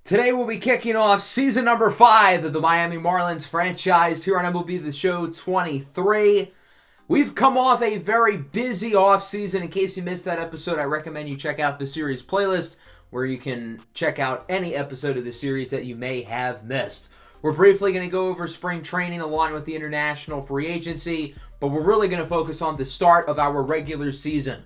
Today we'll be kicking off season number 5 of the Miami Marlins franchise here on MLB The Show 23. We've come off a very busy offseason. In case you missed that episode, I recommend you check out the series playlist where you can check out any episode of the series that you may have missed. We're briefly going to go over spring training along with the international free agency, but we're really going to focus on the start of our regular season.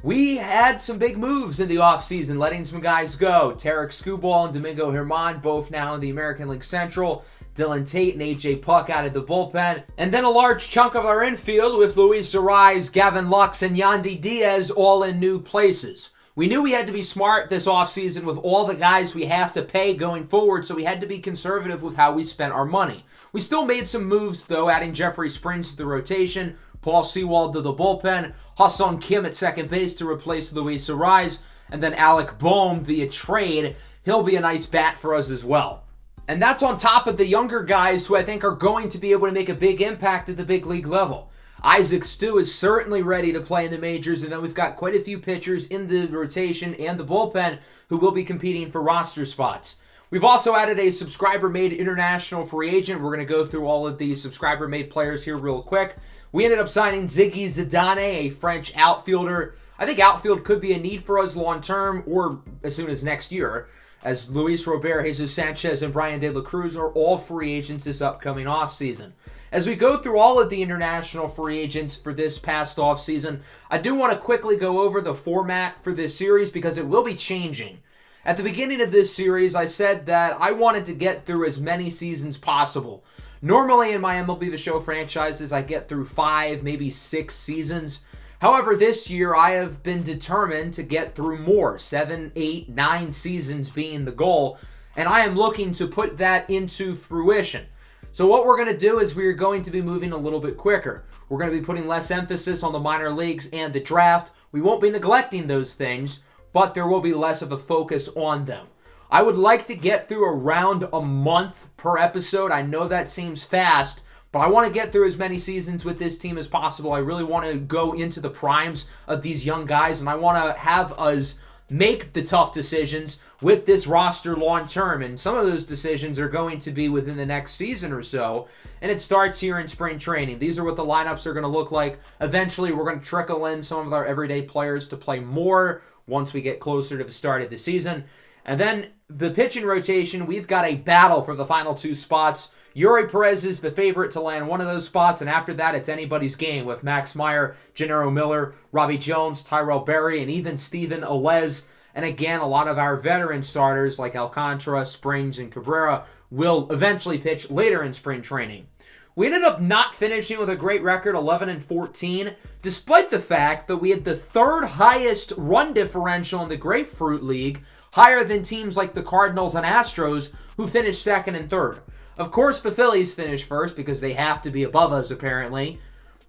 We had some big moves in the offseason, letting some guys go. Tarek Skubal and Domingo Germán, both now in the American League Central. Dylan Tate and A.J. Puck out of the bullpen. And then a large chunk of our infield with Luis Arraez, Gavin Lux, and Yandy Diaz all in new places. We knew we had to be smart this offseason with all the guys we have to pay going forward, so we had to be conservative with how we spent our money. We still made some moves, though, adding Jeffrey Springs to the rotation, Paul Sewald to the bullpen, Ha-Seong Kim at second base to replace Luis Arraez, and then Alec Bohm via trade. He'll be a nice bat for us as well. And that's on top of the younger guys who I think are going to be able to make a big impact at the big league level. Isaac Stu is certainly ready to play in the majors, and then we've got quite a few pitchers in the rotation and the bullpen who will be competing for roster spots. We've also added a subscriber-made international free agent. We're going to go through all of these subscriber-made players here real quick. We ended up signing Ziggy Zidane, a French outfielder. I think outfield could be a need for us long-term or as soon as next year, as Luis Robert, Jesus Sanchez, and Brian De La Cruz are all free agents this upcoming offseason. As we go through all of the international free agents for this past offseason, I do want to quickly go over the format for this series because it will be changing. At the beginning of this series, I said that I wanted to get through as many seasons possible. Normally in my MLB The Show franchises, I get through 5, maybe 6 seasons. However, this year I have been determined to get through more, 7, 8, 9 seasons being the goal, and I am looking to put that into fruition. So what we're going to do is we're going to be moving a little bit quicker. We're going to be putting less emphasis on the minor leagues and the draft. We won't be neglecting those things, but there will be less of a focus on them. I would like to get through around a month per episode. I know that seems fast, but I want to get through as many seasons with this team as possible. I really want to go into the primes of these young guys, and I want to have us make the tough decisions with this roster long term. And some of those decisions are going to be within the next season or so. And it starts here in spring training. These are what the lineups are going to look like. Eventually, we're going to trickle in some of our everyday players to play more once we get closer to the start of the season. And then the pitching rotation, we've got a battle for the final 2 spots. Yuri Perez is the favorite to land one of those spots, and after that, it's anybody's game with Max Meyer, Gennaro Miller, Robbie Jones, Tyrell Berry, and even Steven Alez. And again, a lot of our veteran starters like Alcantara, Springs, and Cabrera will eventually pitch later in spring training. We ended up not finishing with a great record, 11-14, despite the fact that we had the 3rd highest run differential in the Grapefruit League, higher than teams like the Cardinals and Astros, who finished 2nd and 3rd. Of course, the Phillies finished 1st because they have to be above us, apparently.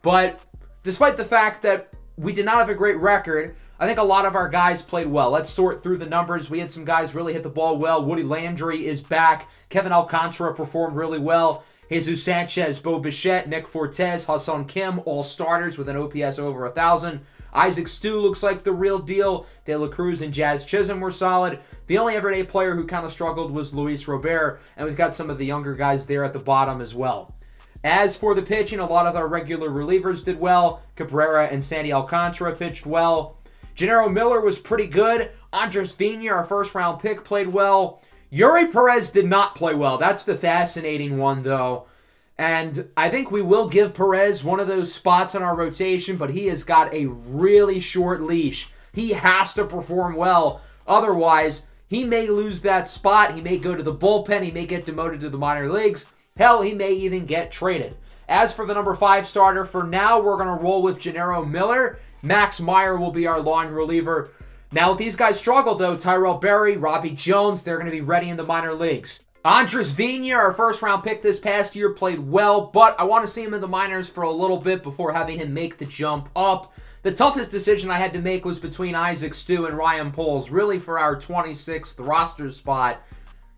But despite the fact that we did not have a great record, I think a lot of our guys played well. Let's sort through the numbers. We had some guys really hit the ball well. Woody Landry is back. Kevin Alcantara performed really well. Jesus Sanchez, Bo Bichette, Nick Fortes, Ha-Seong Kim, all starters with an OPS over 1,000. Isaac Stu looks like the real deal. De La Cruz and Jazz Chisholm were solid. The only everyday player who kind of struggled was Luis Robert, and we've got some of the younger guys there at the bottom as well. As for the pitching, a lot of our regular relievers did well. Cabrera and Sandy Alcantara pitched well. Gennaro Miller was pretty good. Andres Vina, our first-round pick, played well. Yuri Perez did not play well. That's the fascinating one, though. And I think we will give Perez one of those spots in our rotation, but he has got a really short leash. He has to perform well. Otherwise, he may lose that spot. He may go to the bullpen. He may get demoted to the minor leagues. Hell, he may even get traded. As for the number 5 starter, for now, we're going to roll with Gennaro Miller. Max Meyer will be our long reliever. Now, if these guys struggle, though, Tyrell Berry, Robbie Jones, they're going to be ready in the minor leagues. Andres Vina, our first-round pick this past year, played well, but I want to see him in the minors for a little bit before having him make the jump up. The toughest decision I had to make was between Isaac Stu and Ryan Poles, really for our 26th roster spot.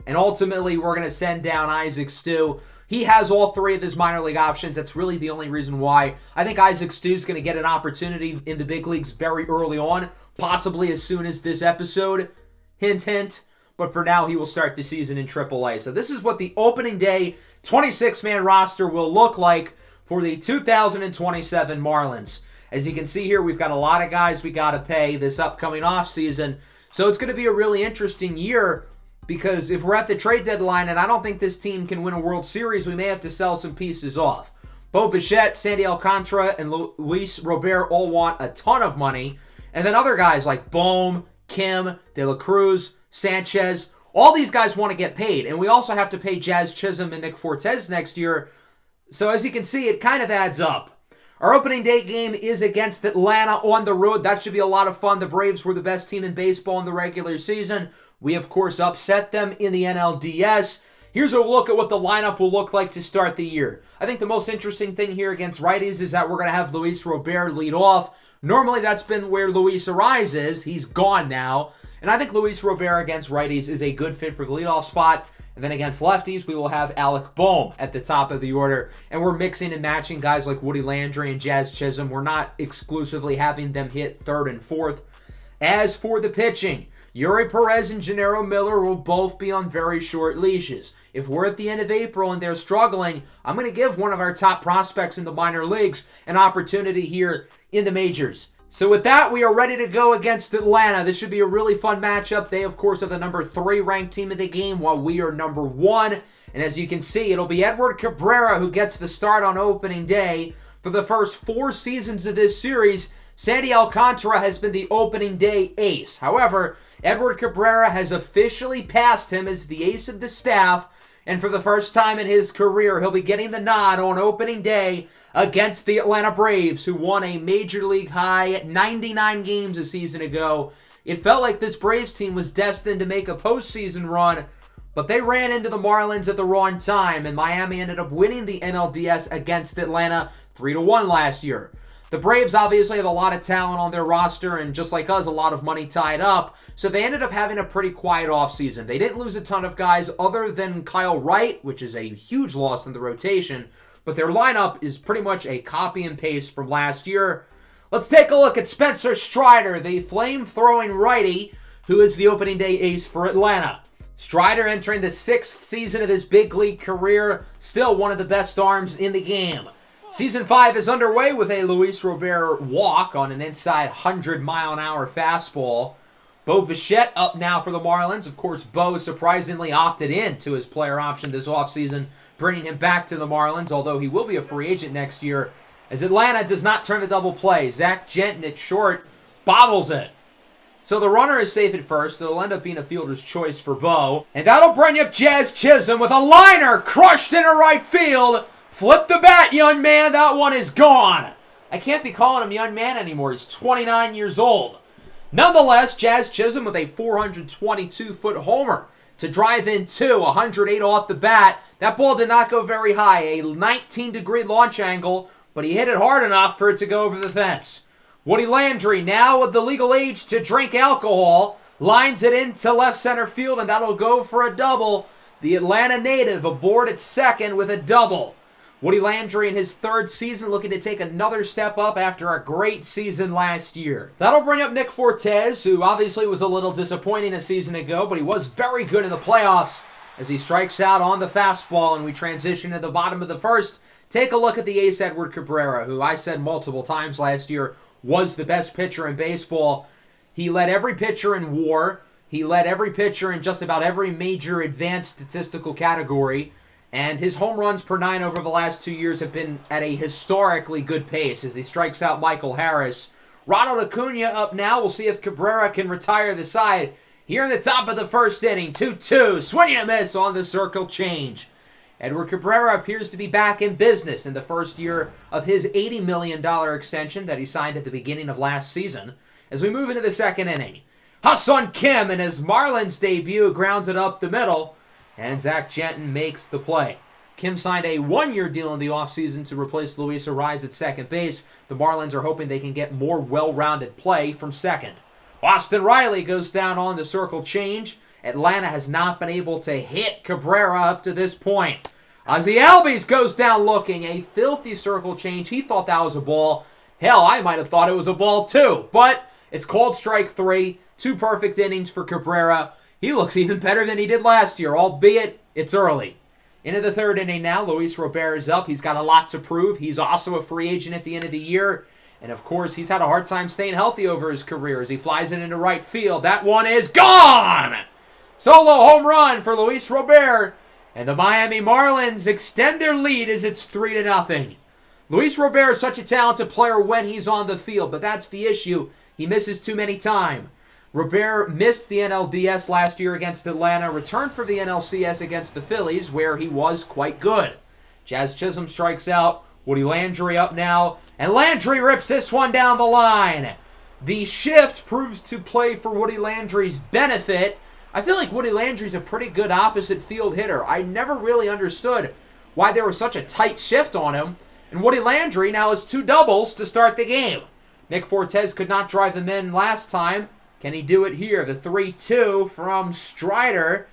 And ultimately, we're going to send down Isaac Stu. He has all 3 of his minor league options. That's really the only reason why. I think Isaac Stu's going to get an opportunity in the big leagues very early on, possibly as soon as this episode. Hint, hint. but for now he will start the season in AAA. So this is what the opening day 26-man roster will look like for the 2027 Marlins. As you can see here, we've got a lot of guys we got to pay this upcoming offseason. So it's going to be a really interesting year because if we're at the trade deadline and I don't think this team can win a World Series, we may have to sell some pieces off. Bo Bichette, Sandy Alcantara, and Luis Robert all want a ton of money. And then other guys like Bohm, Kim, De La Cruz, Sanchez, all these guys want to get paid. And we also have to pay Jazz Chisholm and Nick Fortes next year. So as you can see, it kind of adds up. Our opening day game is against Atlanta on the road. That should be a lot of fun. The Braves were the best team in baseball in the regular season. We, of course, upset them in the NLDS. Here's a look at what the lineup will look like to start the year. I think the most interesting thing here against righties is that we're going to have Luis Robert lead off. Normally, that's been where Luis Ariz is. He's gone now. And I think Luis Robert against righties is a good fit for the leadoff spot. And then against lefties, we will have Alec Bohm at the top of the order. And we're mixing and matching guys like Woody Landry and Jazz Chisholm. We're not exclusively having them hit third and fourth. As for the pitching, Yuri Perez and Gennaro Miller will both be on very short leashes. If we're at the end of April and they're struggling, I'm going to give one of our top prospects in the minor leagues an opportunity here in the majors. So with that, we are ready to go against Atlanta. This should be a really fun matchup. They, of course, are the number 3 ranked team in the game, while we are number 1. And as you can see, it'll be Edward Cabrera who gets the start on opening day. For the first 4 seasons of this series, Sandy Alcantara has been the opening day ace. However, Edward Cabrera has officially passed him as the ace of the staff, and for the first time in his career, he'll be getting the nod on opening day against the Atlanta Braves, who won a Major League high 99 games a season ago. It felt like this Braves team was destined to make a postseason run, but they ran into the Marlins at the wrong time, and Miami ended up winning the NLDS against Atlanta 3-1 last year. The Braves obviously have a lot of talent on their roster, and just like us, a lot of money tied up, so they ended up having a pretty quiet offseason. They didn't lose a ton of guys other than Kyle Wright, which is a huge loss in the rotation, but their lineup is pretty much a copy and paste from last year. Let's take a look at Spencer Strider, the flame-throwing righty, who is the opening day ace for Atlanta. Strider entering the 6th season of his big league career, still one of the best arms in the game. Season 5 is underway with a Luis Robert walk on an inside 100-mile-an-hour fastball. Bo Bichette up now for the Marlins. Of course, Bo surprisingly opted in to his player option this offseason, bringing him back to the Marlins, although he will be a free agent next year, as Atlanta does not turn the double play. Zach Genton at short bobbles it. So the runner is safe at first. It'll end up being a fielder's choice for Bo. And that'll bring up Jazz Chisholm with a liner crushed into right field. Flip the bat, young man. That one is gone. I can't be calling him young man anymore. He's 29 years old. Nonetheless, Jazz Chisholm with a 422-foot homer to drive in 2, 108 off the bat. That ball did not go very high, a 19-degree launch angle, but he hit it hard enough for it to go over the fence. Woody Landry, now with the legal age to drink alcohol, lines it into left center field, and that'll go for a double. The Atlanta native aboard at second with a double. Woody Landry in his 3rd season looking to take another step up after a great season last year. That'll bring up Nick Fortes, who obviously was a little disappointing a season ago, but he was very good in the playoffs as he strikes out on the fastball, and we transition to the bottom of the 1st. Take a look at the ace Edward Cabrera, who I said multiple times last year was the best pitcher in baseball. He led every pitcher in WAR. He led every pitcher in just about every major advanced statistical category. And his home runs per 9 over the last 2 years have been at a historically good pace as he strikes out Michael Harris. Ronald Acuna up now. We'll see if Cabrera can retire the side. Here in the top of the 1st inning, 2-2. Swing and a miss on the circle change. Edward Cabrera appears to be back in business in the 1st year of his $80 million extension that he signed at the beginning of last season. As we move into the 2nd inning, Ha-Seong Kim in his Marlins debut grounds it up the middle. And Zach Genton makes the play. Kim signed a 1-year deal in the offseason to replace Luis Ariz at second base. The Marlins are hoping they can get more well-rounded play from second. Austin Riley goes down on the circle change. Atlanta has not been able to hit Cabrera up to this point. Ozzie Albies goes down looking. A filthy circle change. He thought that was a ball. Hell, I might have thought it was a ball too. But it's called strike 3. 2 perfect innings for Cabrera. he looks even better than he did last year, albeit it's early. Into the third inning now, Luis Robert is up. He's got a lot to prove. He's also a free agent at the end of the year. And, of course, he's had a hard time staying healthy over his career as he flies it into right field. That one is gone! Solo home run for Luis Robert. And the Miami Marlins extend their lead as it's 3-0. Luis Robert is such a talented player when he's on the field, but that's the issue. He misses too many times. Robert missed the NLDS last year against Atlanta, returned for the NLCS against the Phillies, where he was quite good. Jazz Chisholm strikes out. Woody Landry up now, and Landry rips this one down the line. The shift proves to play for Woody Landry's benefit. I feel like Woody Landry's a pretty good opposite field hitter. I never really understood why there was such a tight shift on him, and Woody Landry now has 2 doubles to start the game. Nick Fortes could not drive them in last time. Can he do it here? The 3-2 from Strider.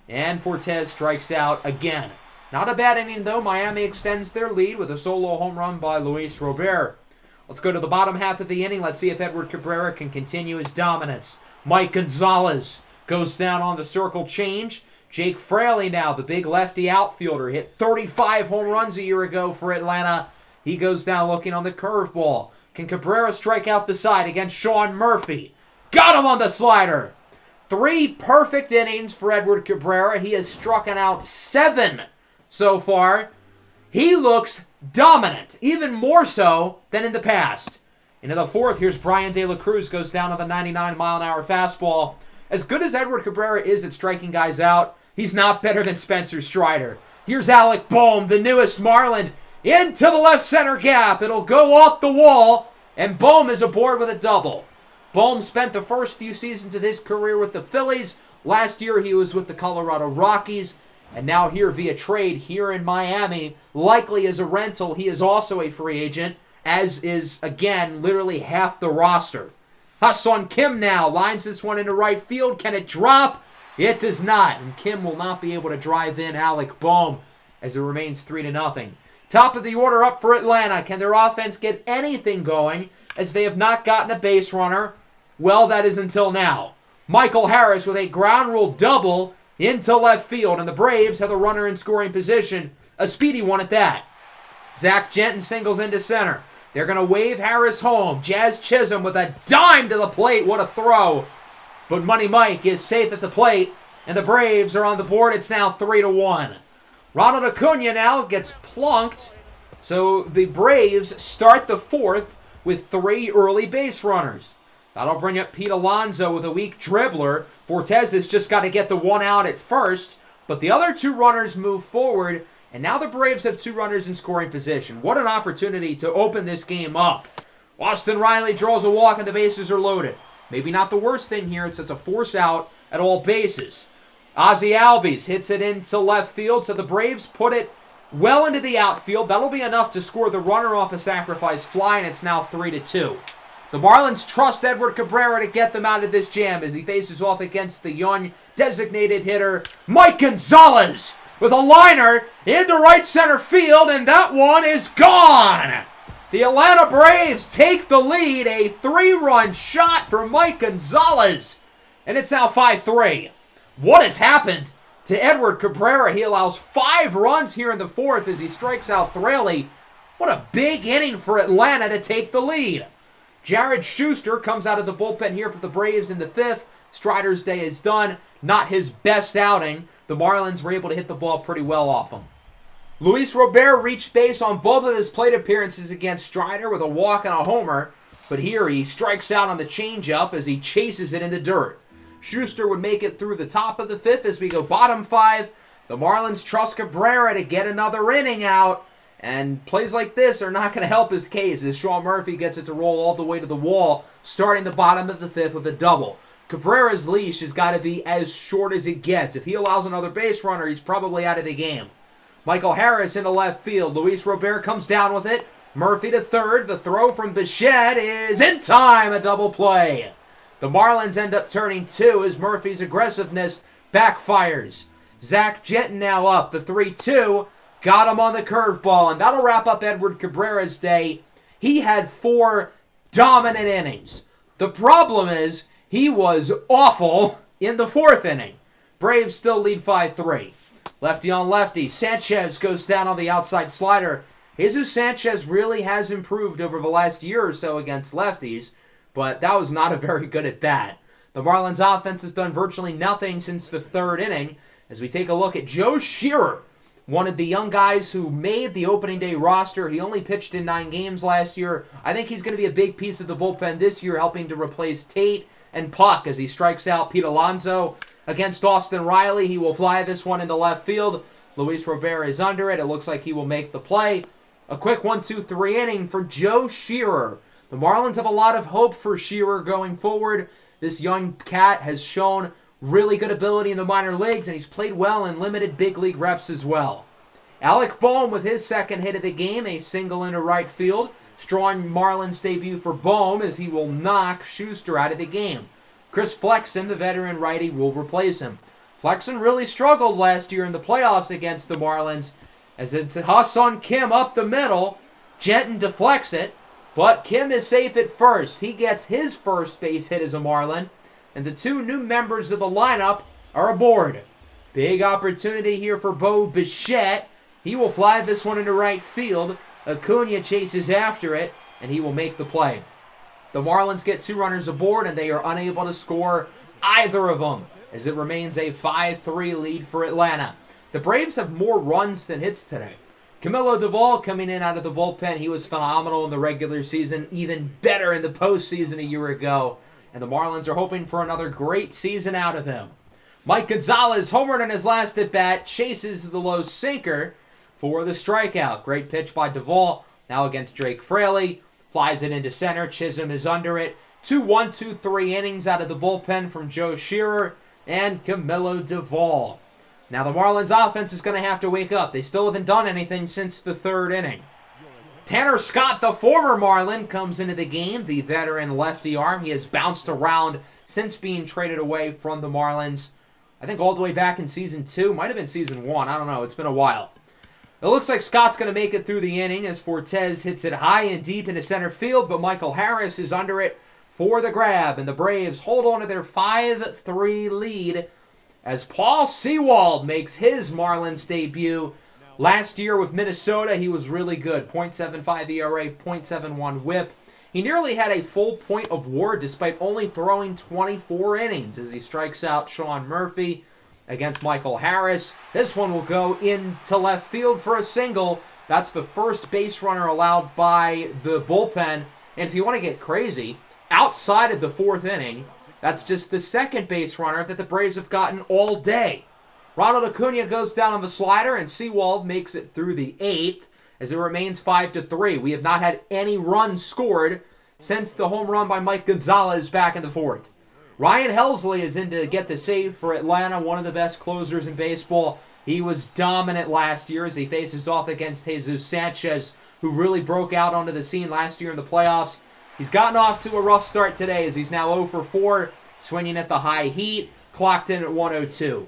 And Fortes strikes out again. Not a bad inning, though. Miami extends their lead with a solo home run by Luis Robert. Let's go to the bottom half of the inning. Let's see if Edward Cabrera can continue his dominance. Mike Gonzalez goes down on the circle change. Jake Fraley now, the big lefty outfielder, hit 35 home runs a year ago for Atlanta. He goes down looking on the curveball. Can Cabrera strike out the side against Sean Murphy? Got him on the slider. 3 perfect innings for Edward Cabrera. He has struck out 7 so far. He looks dominant, even more so than in the past. Into the fourth, here's Brian De La Cruz, goes down on the 99-mile-an-hour fastball. As good as Edward Cabrera is at striking guys out, he's not better than Spencer Strider. Here's Alec Bohm, the newest Marlin, into the left center gap. It'll go off the wall, and Bohm is aboard with a double. Bohm spent the first few seasons of his career with the Phillies. Last year he was with the Colorado Rockies. And now here via trade here in Miami, likely as a rental. He is also a free agent, as is, again, literally half the roster. Ha-Seong Kim now lines this one into right field. Can it drop? It does not. And Kim will not be able to drive in Alec Bohm as it remains 3-0. Top of the order up for Atlanta. Can their offense get anything going as they have not gotten a base runner? Well, that is until now. Michael Harris with a ground rule double into left field, and the Braves have the runner in scoring position. A speedy one at that. Zach Jensen singles into center. They're going to wave Harris home. Jazz Chisholm with a dime to the plate. What a throw. But Money Mike is safe at the plate, and the Braves are on the board. It's now 3-1. Ronald Acuna now gets plunked, so the Braves start the fourth with 3 early base runners. That'll bring up Pete Alonso with a weak dribbler. Fortes has just got to get the one out at first, but the other 2 runners move forward, and now the Braves have 2 runners in scoring position. What an opportunity to open this game up. Austin Riley draws a walk, and the bases are loaded. Maybe not the worst thing here. It's a force out at all bases. Ozzie Albies hits it into left field, so the Braves put it well into the outfield. That'll be enough to score the runner off a sacrifice fly, and it's now 3-2. The Marlins trust Edward Cabrera to get them out of this jam as he faces off against the young designated hitter, Mike Gonzalez, with a liner into right center field, and that one is gone. The Atlanta Braves take the lead, a 3-run shot for Mike Gonzalez, and it's now 5-3. What has happened to Edward Cabrera? He allows 5 runs here in the fourth as he strikes out Fraley. What a big inning for Atlanta to take the lead. Jared Schuster comes out of the bullpen here for the Braves in the 5th. Strider's day is done. Not his best outing. The Marlins were able to hit the ball pretty well off him. Luis Robert reached base on both of his plate appearances against Strider with a walk and a homer, but here he strikes out on the changeup as he chases it in the dirt. Schuster would make it through the top of the 5th as we go bottom 5. The Marlins trust Cabrera to get another inning out. And plays like this are not going to help his case as Sean Murphy gets it to roll all the way to the wall, starting the bottom of the 5th with a double. Cabrera's leash has got to be as short as it gets. If he allows another base runner, he's probably out of the game. Michael Harris into left field. Luis Robert comes down with it. Murphy to third. The throw from Bichette is in time. A double play. The Marlins end up turning 2 as Murphy's aggressiveness backfires. Zach Jensen now up. The 3-2. Got him on the curveball, and that'll wrap up Edward Cabrera's day. He had 4 dominant innings. The problem is he was awful in the 4th inning. Braves still lead 5-3. Lefty on lefty. Sanchez goes down on the outside slider. Jesus Sanchez really has improved over the last year or so against lefties, but that was not a very good at bat. The Marlins offense has done virtually nothing since the third inning. As we take a look at Joe Shearer, one of the young guys who made the opening day roster. He only pitched in 9 games last year. I think he's going to be a big piece of the bullpen this year, helping to replace Tate and Puck as he strikes out Pete Alonso. Against Austin Riley, he will fly this one into left field. Luis Robert is under it. It looks like he will make the play. A quick 1-2-3 inning for Joe Shearer. The Marlins have a lot of hope for Shearer going forward. This young cat has shown really good ability in the minor leagues, and he's played well in limited big league reps as well. Alec Bohm with his second hit of the game, a single into right field. Strong Marlins debut for Bohm as he will knock Schuster out of the game. Chris Flexen, the veteran righty, will replace him. Flexen really struggled last year in the playoffs against the Marlins, as it's Ha-Seong Kim up the middle. Jenton deflects it, but Kim is safe at first. He gets his first base hit as a Marlin, and the 2 new members of the lineup are aboard. Big opportunity here for Bo Bichette. He will fly this one into right field. Acuna chases after it, and he will make the play. The Marlins get 2 runners aboard, and they are unable to score either of them, as it remains a 5-3 lead for Atlanta. The Braves have more runs than hits today. Camilo Duvall coming in out of the bullpen. He was phenomenal in the regular season, even better in the postseason a year ago. And the Marlins are hoping for another great season out of him. Mike Gonzalez homered in his last at-bat, chases the low sinker for the strikeout. Great pitch by Duvall, now against Drake Fraley. Flies it into center. Chisholm is under it. 2 1-2-3 innings out of the bullpen from Joe Shearer and Camilo Duvall. Now the Marlins offense is going to have to wake up. They still haven't done anything since the third inning. Tanner Scott, the former Marlin, comes into the game, the veteran lefty arm. He has bounced around since being traded away from the Marlins. I think all the way back in Season 2. Might have been Season 1. I don't know. It's been a while. It looks like Scott's going to make it through the inning as Fortes hits it high and deep into center field, but Michael Harris is under it for the grab, and the Braves hold on to their 5-3 lead as Paul Sewald makes his Marlins debut. Last year with Minnesota, he was really good. .75 ERA, .71 whip. He nearly had a full point of WAR despite only throwing 24 innings as he strikes out Sean Murphy against Michael Harris. This one will go into left field for a single. That's the first base runner allowed by the bullpen. And if you want to get crazy, outside of the 4th inning, that's just the second base runner that the Braves have gotten all day. Ronald Acuna goes down on the slider, and Sewald makes it through the 8th as it remains 5-3. We have not had any runs scored since the home run by Mike Gonzalez back in the 4th. Ryan Helsley is in to get the save for Atlanta, one of the best closers in baseball. He was dominant last year as he faces off against Jesus Sanchez, who really broke out onto the scene last year in the playoffs. He's gotten off to a rough start today as he's now 0 for 4, swinging at the high heat, clocked in at 102.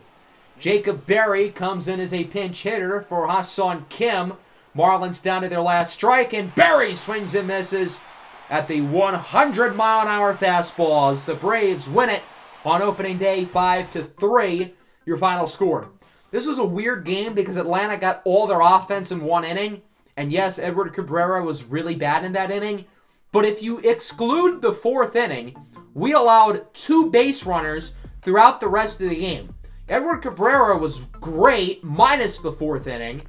Jacob Berry comes in as a pinch hitter for Ha-Seong Kim. Marlins down to their last strike, and Berry swings and misses at the 100-mile-an-hour fastball as the Braves win it on opening day 5-3, your final score. This was a weird game because Atlanta got all their offense in one inning, and yes, Edward Cabrera was really bad in that inning, but if you exclude the 4th inning, we allowed 2 base runners throughout the rest of the game. Edward Cabrera was great, minus the 4th inning,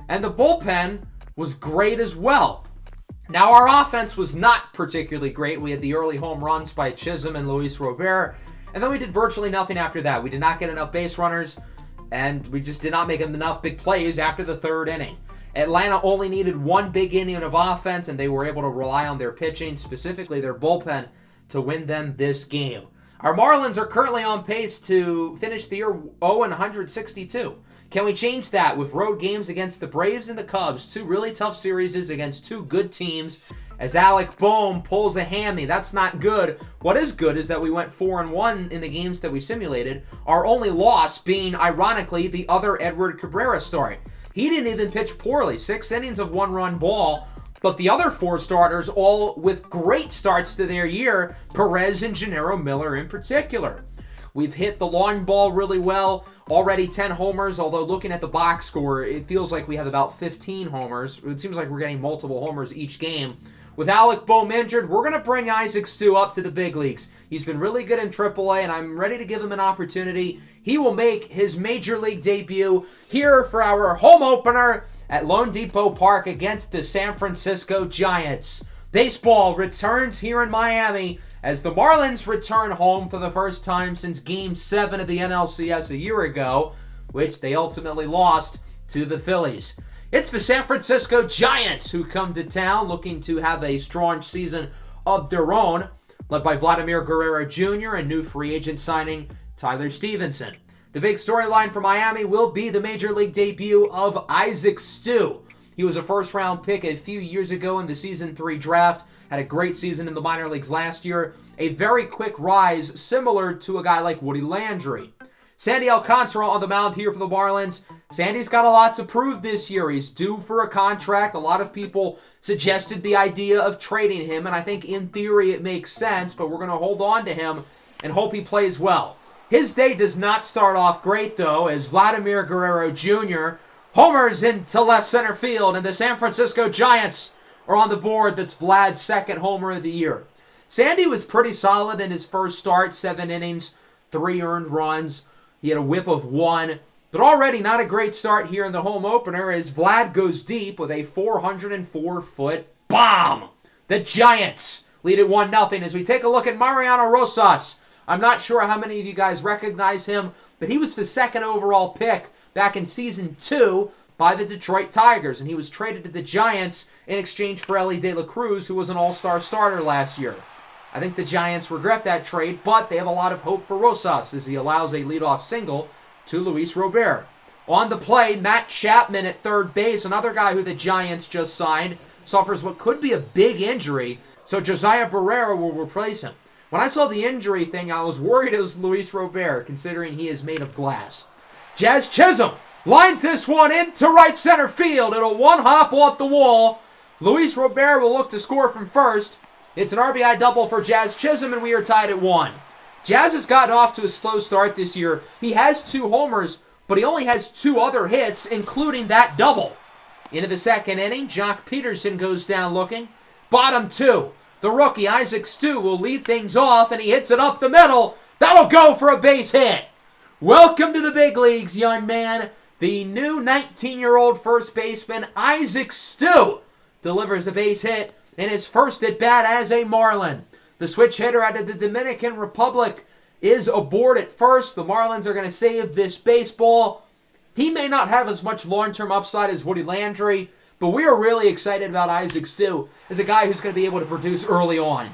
and the bullpen was great as well. Now, our offense was not particularly great. We had the early home runs by Chisholm and Luis Robert, and then we did virtually nothing after that. We did not get enough base runners, and we just did not make enough big plays after the 3rd inning. Atlanta only needed 1 big inning of offense, and they were able to rely on their pitching, specifically their bullpen, to win them this game. Our Marlins are currently on pace to finish the year 0-162. Can we change that with road games against the Braves and the Cubs? 2 really tough series against 2 good teams as Alec Bohm pulls a hammy. That's not good. What is good is that we went 4-1 in the games that we simulated. Our only loss being, ironically, the other Edward Cabrera start. He didn't even pitch poorly. 6 innings of 1-run ball. But the other 4 starters, all with great starts to their year, Perez and Gennaro Miller in particular. We've hit the long ball really well. Already 10 homers, although looking at the box score, it feels like we have about 15 homers. It seems like we're getting multiple homers each game. With Alec Boehm injured, we're going to bring Isaac Stu up to the big leagues. He's been really good in AAA, and I'm ready to give him an opportunity. He will make his Major League debut here for our home opener at Lone Depot Park against the San Francisco Giants. Baseball returns here in Miami as the Marlins return home for the first time since Game 7 of the NLCS a year ago, which they ultimately lost to the Phillies. It's the San Francisco Giants who come to town looking to have a strong season of their own, led by Vladimir Guerrero Jr. and new free agent signing Tyler Stevenson. The big storyline for Miami will be the Major League debut of Isaac Stu. He was a first-round pick a few years ago in the Season 3 draft, had a great season in the minor leagues last year, a very quick rise similar to a guy like Woody Landry. Sandy Alcantara on the mound here for the Marlins. Sandy's got a lot to prove this year. He's due for a contract. A lot of people suggested the idea of trading him, and I think in theory it makes sense, but we're going to hold on to him and hope he plays well. His day does not start off great, though, as Vladimir Guerrero Jr. homers into left center field, and the San Francisco Giants are on the board. That's Vlad's second homer of the year. Sandy was pretty solid in his first start, 7 innings, 3 earned runs. He had a whip of 1, but already not a great start here in the home opener as Vlad goes deep with a 404-foot bomb. The Giants lead it 1-0 as we take a look at Mariano Rosas. I'm not sure how many of you guys recognize him, but he was the second overall pick back in Season 2 by the Detroit Tigers, and he was traded to the Giants in exchange for Elly De La Cruz, who was an all-star starter last year. I think the Giants regret that trade, but they have a lot of hope for Rosas as he allows a leadoff single to Luis Robert. On the play, Matt Chapman at third base, another guy who the Giants just signed, suffers what could be a big injury, so Josiah Barrera will replace him. When I saw the injury thing, I was worried it was Luis Robert, considering he is made of glass. Jazz Chisholm lines this one into right center field. It'll one-hop off the wall. Luis Robert will look to score from first. It's an RBI double for Jazz Chisholm, and we are tied at 1. Jazz has gotten off to a slow start this year. He has 2 homers, but he only has 2 other hits, including that double. Into the second inning, Jock Peterson goes down looking. Bottom 2. The rookie, Isaac Stu, will lead things off, and he hits it up the middle. That'll go for a base hit. Welcome to the big leagues, young man. The new 19-year-old first baseman, Isaac Stu, delivers a base hit in his first at-bat as a Marlin. The switch hitter out of the Dominican Republic is aboard at first. The Marlins are going to save this baseball. He may not have as much long-term upside as Woody Landry, but we are really excited about Isaac Stu as a guy who's going to be able to produce early on.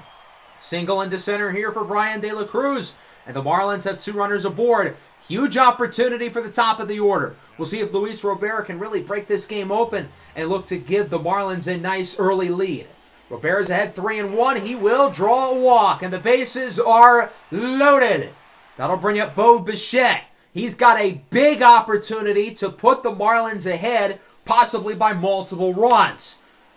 Single into center here for Brian De La Cruz, and the Marlins have 2 runners aboard. Huge opportunity for the top of the order. We'll see if Luis Robert can really break this game open and look to give the Marlins a nice early lead. Robert's ahead 3-1. He will draw a walk, and the bases are loaded. That'll bring up Bo Bichette. He's got a big opportunity to put the Marlins ahead, possibly by multiple runs.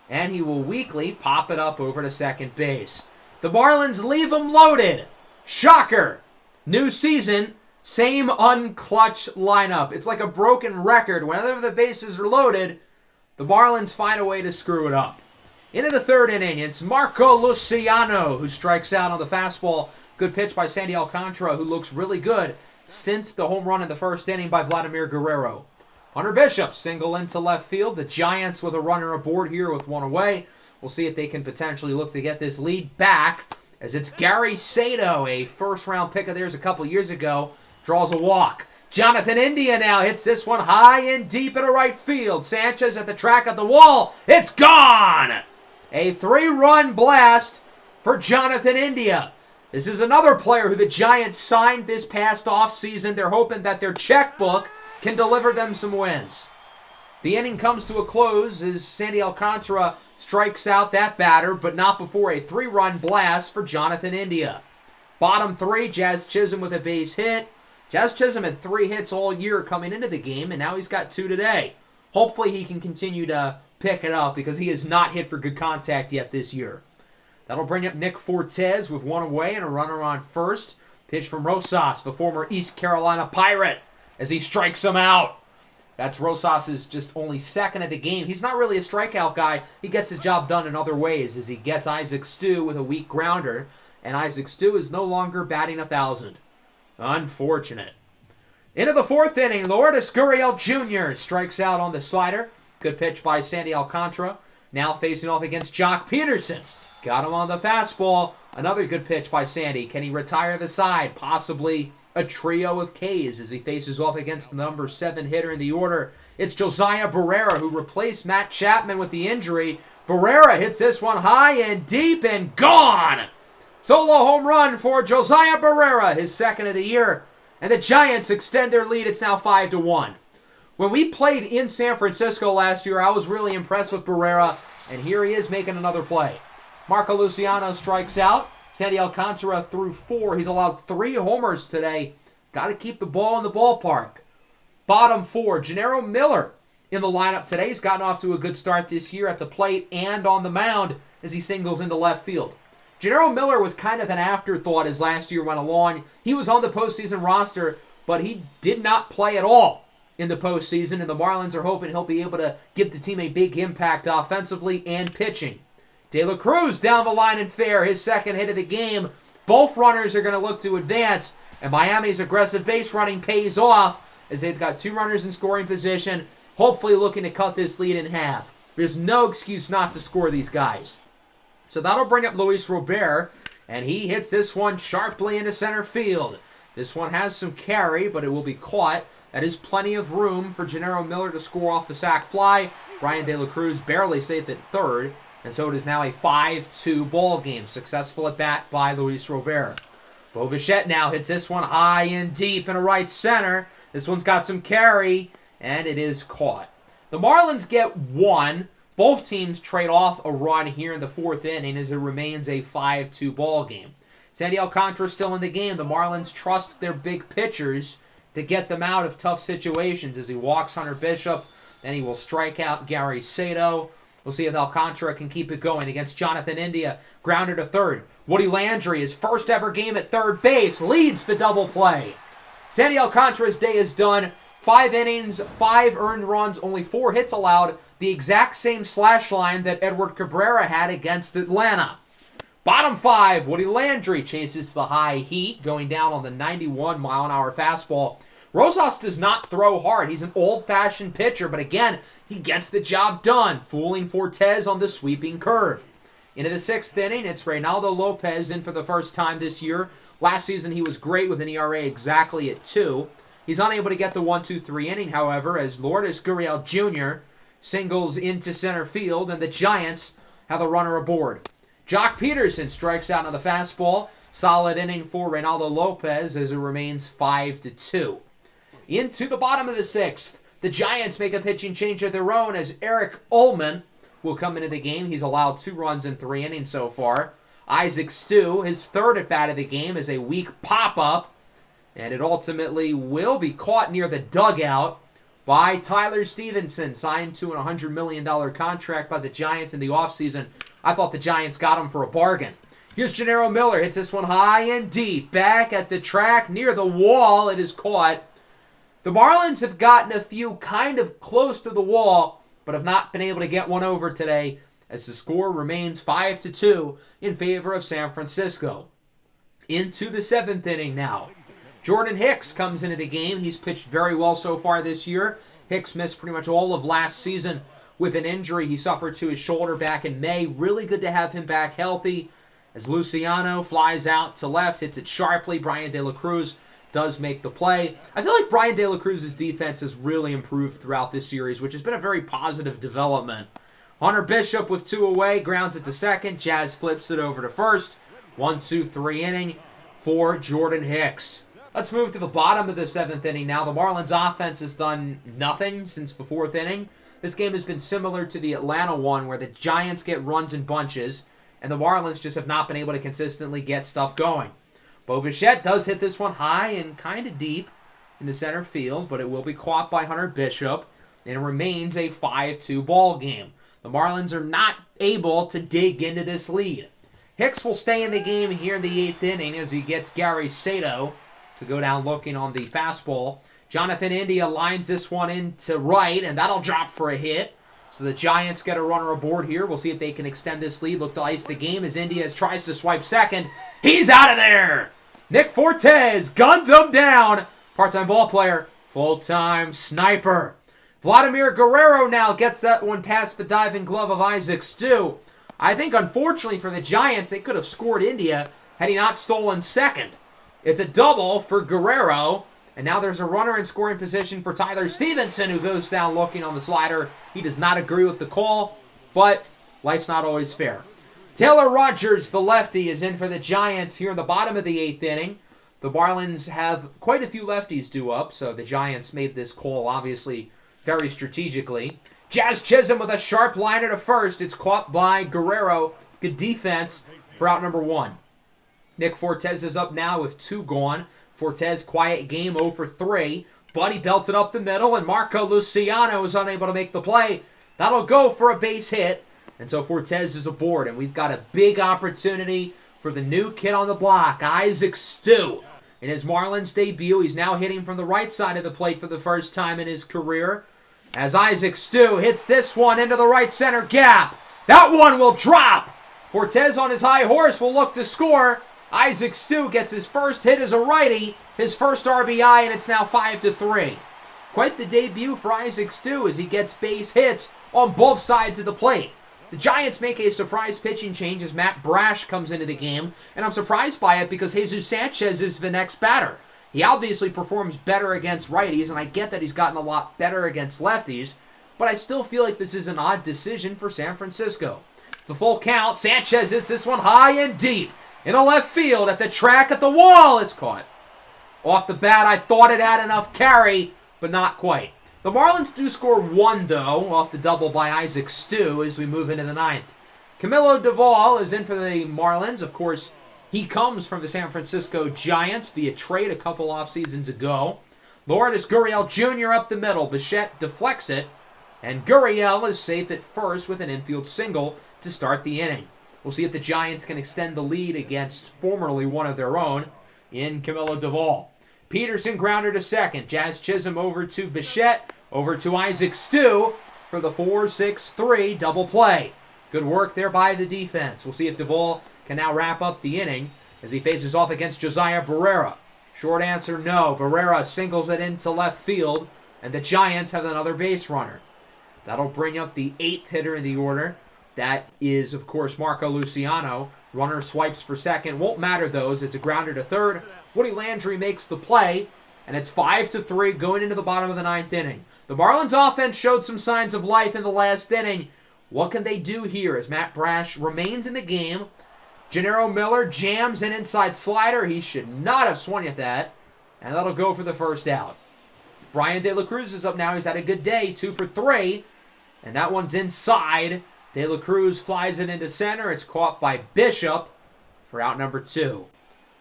And he will weakly pop it up over to second base. The Marlins leave him loaded. Shocker. New season, same unclutch lineup. It's like a broken record. Whenever the bases are loaded, the Marlins find a way to screw it up. Into the third inning, it's Marco Luciano who strikes out on the fastball. Good pitch by Sandy Alcantara, who looks really good since the home run in the first inning by Vladimir Guerrero. Hunter Bishop, single into left field. The Giants with a runner aboard here with 1 away. We'll see if they can potentially look to get this lead back as it's Gary Sato, a first-round pick of theirs a couple years ago, draws a walk. Jonathan India now hits this one high and deep into right field. Sanchez at the track of the wall. It's gone! A 3-run blast for Jonathan India. This is another player who the Giants signed this past offseason. They're hoping that their checkbook can deliver them some wins. The inning comes to a close as Sandy Alcantara strikes out that batter, but not before a 3-run blast for Jonathan India. Bottom 3, Jazz Chisholm with a base hit. Jazz Chisholm had 3 hits all year coming into the game, and now he's got 2 today. Hopefully he can continue to pick it up because he has not hit for good contact yet this year. That'll bring up Nick Fortes with 1 away and a runner on first. Pitch from Rosas, the former East Carolina Pirate, as he strikes him out. That's Rosas' just only second of the game. He's not really a strikeout guy. He gets the job done in other ways as he gets Isaac Stu with a weak grounder. And Isaac Stu is no longer batting 1,000. Unfortunate. Into the fourth inning, Lourdes Gurriel Jr. strikes out on the slider. Good pitch by Sandy Alcantara. Now facing off against Jock Peterson. Got him on the fastball. Another good pitch by Sandy. Can he retire the side? Possibly a trio of Ks as he faces off against the number 7 hitter in the order. It's Josiah Barrera, who replaced Matt Chapman with the injury. Barrera hits this one high and deep and gone. Solo home run for Josiah Barrera, his second of the year. And the Giants extend their lead. It's now 5-1. When we played in San Francisco last year, I was really impressed with Barrera, and here he is making another play. Marco Luciano strikes out. Sandy Alcantara threw 4. He's allowed 3 homers today. Got to keep the ball in the ballpark. Bottom 4, Gennaro Miller in the lineup today. He's gotten off to a good start this year at the plate and on the mound as he singles into left field. Gennaro Miller was kind of an afterthought as last year went along. He was on the postseason roster, but he did not play at all in the postseason, and the Marlins are hoping he'll be able to give the team a big impact offensively and pitching. De La Cruz down the line and fair, his second hit of the game. Both runners are going to look to advance, and Miami's aggressive base running pays off as they've got 2 runners in scoring position, hopefully looking to cut this lead in half. There's no excuse not to score these guys. So that'll bring up Luis Robert, and he hits this one sharply into center field. This one has some carry, but it will be caught. That is plenty of room for Gennaro Miller to score off the sac fly. Brian De La Cruz barely safe at third. And so it is now a 5-2 ball game. Successful at bat by Luis Robert. Bo Bichette now hits this one high and deep into right center. This one's got some carry, and it is caught. The Marlins get 1. Both teams trade off a run here in the 4th inning as it remains a 5-2 ball game. Sandy Alcantara still in the game. The Marlins trust their big pitchers to get them out of tough situations as he walks Hunter Bishop. Then he will strike out Gary Sato. We'll see if Alcantara can keep it going against Jonathan India. Grounder to third. Woody Landry, his first ever game at third base, leads the double play. Sandy Alcantara's day is done. 5 innings, 5 earned runs, only 4 hits allowed. The exact same slash line that Edward Cabrera had against Atlanta. Bottom 5, Woody Landry chases the high heat, going down on the 91-mile-an-hour fastball. Rosas does not throw hard. He's an old-fashioned pitcher, but again, he gets the job done, fooling Fortes on the sweeping curve. Into the 6th inning, it's Reynaldo Lopez in for the first time this year. Last season, he was great with an ERA exactly at 2. He's unable to get the 1-2-3 inning, however, as Lourdes Gurriel Jr. singles into center field, and the Giants have a runner aboard. Jock Peterson strikes out on the fastball. Solid inning for Reynaldo Lopez as it remains 5-2. Into the bottom of the 6th, the Giants make a pitching change of their own as Eric Ullman will come into the game. He's allowed 2 runs in 3 innings so far. Isaac Stu, his 3rd at bat of the game, is a weak pop-up, and it ultimately will be caught near the dugout by Tyler Stevenson, signed to an $100 million contract by the Giants in the offseason. I thought the Giants got him for a bargain. Here's Gennaro Miller, hits this one high and deep. Back at the track near the wall, it is caught. The Marlins have gotten a few kind of close to the wall, but have not been able to get one over today as the score remains 5-2 in favor of San Francisco. Into the 7th inning now. Jordan Hicks comes into the game. He's pitched very well so far this year. Hicks missed pretty much all of last season with an injury he suffered to his shoulder back in May. Really good to have him back healthy as Luciano flies out to left, hits it sharply. Brian De La Cruz does make the play. I feel like Brian De La Cruz's defense has really improved throughout this series, which has been a very positive development. Hunter Bishop with 2 away, grounds it to second. Jazz flips it over to first. 1-2-3 inning for Jordan Hicks. Let's move to the bottom of the 7th inning now. The Marlins offense has done nothing since the 4th inning. This game has been similar to the Atlanta one where the Giants get runs in bunches and the Marlins just have not been able to consistently get stuff going. Bo Bichette does hit this one high and kind of deep in the center field, but it will be caught by Hunter Bishop, and it remains a 5-2 ball game. The Marlins are not able to dig into this lead. Hicks will stay in the game here in the 8th inning as he gets Gary Sato to go down looking on the fastball. Jonathan India lines this one into right, and that'll drop for a hit. So the Giants get a runner aboard here. We'll see if they can extend this lead. Look to ice the game as India tries to swipe second. He's out of there! Nick Fortes guns him down. Part-time ball player, full-time sniper. Vladimir Guerrero now gets that one past the diving glove of Isaac Stu. I think, unfortunately for the Giants, they could have scored India had he not stolen second. It's a double for Guerrero, and now there's a runner in scoring position for Tyler Stevenson, who goes down looking on the slider. He does not agree with the call, but life's not always fair. Taylor Rogers, the lefty, is in for the Giants here in the bottom of the 8th inning. The Marlins have quite a few lefties due up, so the Giants made this call, obviously, very strategically. Jazz Chisholm with a sharp liner to first. It's caught by Guerrero. Good defense for out number 1. Nick Fortes is up now with 2 gone. Fortes, quiet game, 0 for 3. Buddy belted up the middle, and Marco Luciano is unable to make the play. That'll go for a base hit. And so Fortes is aboard, and we've got a big opportunity for the new kid on the block, Isaac Stu. In his Marlins debut, he's now hitting from the right side of the plate for the first time in his career. As Isaac Stu hits this one into the right center gap. That one will drop. Fortes on his high horse will look to score. Isaac Stu gets his first hit as a righty, his first RBI, and it's now 5-3. Quite the debut for Isaac Stu as he gets base hits on both sides of the plate. The Giants make a surprise pitching change as Matt Brash comes into the game, and I'm surprised by it because Jesus Sanchez is the next batter. He obviously performs better against righties, and I get that he's gotten a lot better against lefties, but I still feel like this is an odd decision for San Francisco. The full count, Sanchez hits this one high and deep in a left field at the track at the wall. It's caught. Off the bat, I thought it had enough carry, but not quite. The Marlins do score 1, though, off the double by Isaac Stu as we move into the 9th. Camilo Doval is in for the Marlins. Of course, he comes from the San Francisco Giants via trade a couple off seasons ago. Lourdes Gurriel Jr. up the middle. Bichette deflects it, and Gurriel is safe at first with an infield single to start the inning. We'll see if the Giants can extend the lead against formerly one of their own in Camilo Doval. Peterson grounder to second. Jazz Chisholm over to Bichette, over to Isaac Stu for the 4-6-3 double play. Good work there by the defense. We'll see if Doval can now wrap up the inning as he faces off against Josiah Barrera. Short answer, no. Barrera singles it into left field, and the Giants have another base runner. That'll bring up the 8th hitter in the order. That is, of course, Marco Luciano. Runner swipes for second. Won't matter, though, as it's a grounder to third. Woody Landry makes the play, and it's 5-3 going into the bottom of the 9th inning. The Marlins offense showed some signs of life in the last inning. What can they do here as Matt Brash remains in the game? Gennaro Miller jams an inside slider. He should not have swung at that, and that'll go for the first out. Brian De La Cruz is up now. He's had a good day, 2 for 3, and that one's inside. De La Cruz flies it into center. It's caught by Bishop for out number 2.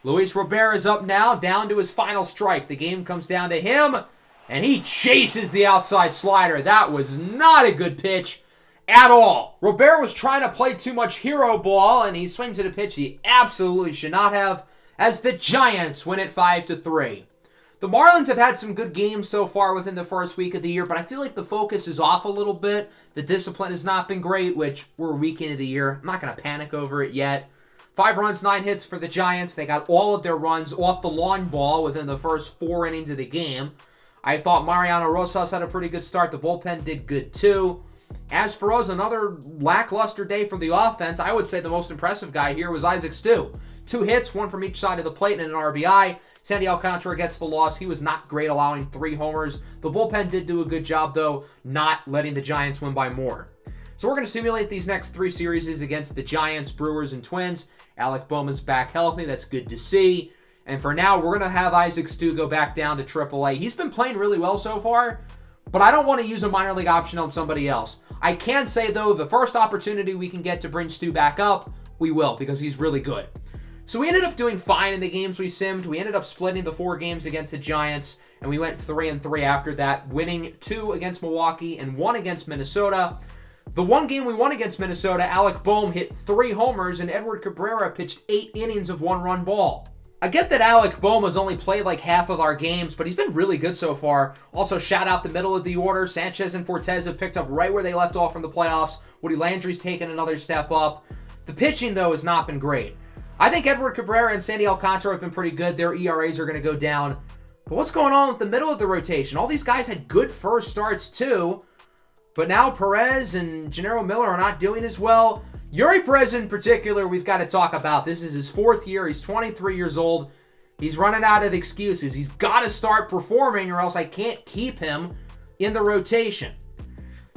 Luis Robert is up now, down to his final strike. The game comes down to him, and he chases the outside slider. That was not a good pitch at all. Robert was trying to play too much hero ball, and he swings at a pitch he absolutely should not have, as the Giants win it 5-3. The Marlins have had some good games so far within the first week of the year, but I feel like the focus is off a little bit. The discipline has not been great, which we're a week into the year. I'm not going to panic over it yet. 5 runs, 9 hits for the Giants. They got all of their runs off the lawn ball within the first 4 innings of the game. I thought Mariano Rosas had a pretty good start. The bullpen did good too. As for us, another lackluster day from the offense. I would say the most impressive guy here was Isaac Stu. 2 hits, 1 from each side of the plate, and an RBI. Sandy Alcantara gets the loss. He was not great, allowing 3 homers. The bullpen did do a good job, though, not letting the Giants win by more. So we're going to simulate these next 3 series against the Giants, Brewers, and Twins. Alec Bowman's back healthy. That's good to see. And for now, we're going to have Isaac Stu go back down to AAA. He's been playing really well so far, but I don't want to use a minor league option on somebody else. I can say, though, the first opportunity we can get to bring Stu back up, we will, because he's really good. So we ended up doing fine in the games we simmed. We ended up splitting the 4 games against the Giants, and we went 3-3 after that, winning 2 against Milwaukee and 1 against Minnesota. The one game we won against Minnesota, Alec Boehm hit 3 homers and Edward Cabrera pitched 8 innings of 1-run ball. I get that Alec Boehm has only played like half of our games, but he's been really good so far. Also, shout out the middle of the order. Sanchez and Fortes have picked up right where they left off from the playoffs. Woody Landry's taken another step up. The pitching, though, has not been great. I think Edward Cabrera and Sandy Alcantara have been pretty good. Their ERAs are going to go down. But what's going on with the middle of the rotation? All these guys had good first starts, too. But now Perez and Gennaro Miller are not doing as well. Yuri Perez in particular, we've got to talk about. This is his 4th year. He's 23 years old. He's running out of excuses. He's got to start performing or else I can't keep him in the rotation.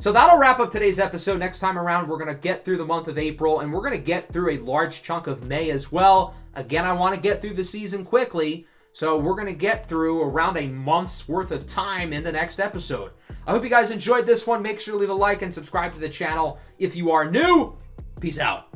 So that'll wrap up today's episode. Next time around, we're going to get through the month of April, and we're going to get through a large chunk of May as well. Again, I want to get through the season quickly, so we're going to get through around a month's worth of time in the next episode. I hope you guys enjoyed this one. Make sure to leave a like and subscribe to the channel if you are new. Peace out.